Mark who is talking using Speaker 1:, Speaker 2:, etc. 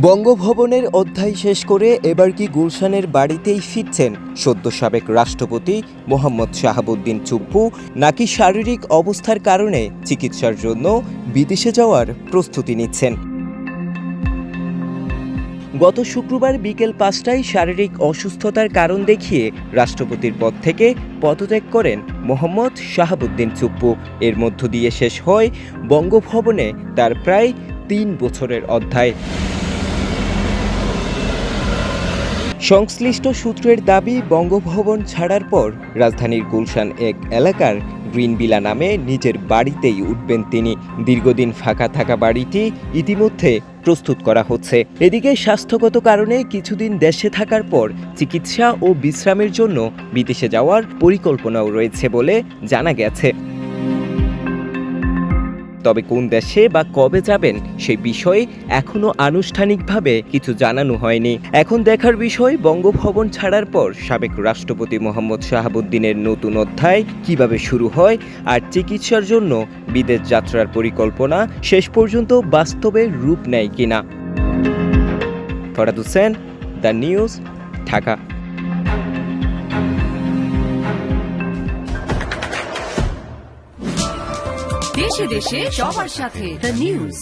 Speaker 1: বঙ্গভবনের অধ্যায় শেষ করে এবার কি গুলশানের বাড়িতেই ফিরছেন সদ্য সাবেক রাষ্ট্রপতি মোহাম্মদ শাহাবুদ্দিন চুপ্পু, নাকি শারীরিক অবস্থার কারণে চিকিৎসার জন্য বিদেশে যাওয়ার প্রস্তুতি নিচ্ছেন? গত শুক্রবার বিকেল ৫টায় শারীরিক অসুস্থতার কারণ দেখিয়ে রাষ্ট্রপতির পদ থেকে পদত্যাগ করেন মোহাম্মদ শাহাবুদ্দিন চুপ্পু। এর মধ্য দিয়ে শেষ হয় বঙ্গভবনে তার প্রায় ৩ বছরের অধ্যায়। সংশ্লিষ্ট সূত্রের দাবি, বঙ্গভবন ছাড়ার পর রাজধানীর গুলশান এক এলাকার গ্রিন ভিলা নামে নিজের বাড়িতেই উঠবেন তিনি। দীর্ঘদিন ফাঁকা থাকা বাড়িটি ইতিমধ্যে প্রস্তুত করা হচ্ছে। এদিকে স্বাস্থ্যগত কারণে কিছুদিন দেশে থাকার পর চিকিৎসা ও বিশ্রামের জন্য বিদেশে যাওয়ার পরিকল্পনাও রয়েছে বলে জানা গেছে। তবে কোন দেশে বা কবে যাবেন সেই বিষয়ে এখনো আনুষ্ঠানিকভাবে কিছু জানানো হয়নি। এখন দেখার বিষয়, বঙ্গভবন ছাড়ার পর সাবেক রাষ্ট্রপতি মোহাম্মদ শাহাবুদ্দিনের নতুন অধ্যায় কিভাবে শুরু হয়, আর চিকিৎসার জন্য বিদেশ যাত্রার পরিকল্পনা শেষ পর্যন্ত বাস্তবে রূপ নেয় কিনা। Farhad Hossain, the news, Dhaka.
Speaker 2: দেশে দেশে সবার সাথে দ্য নিউজ।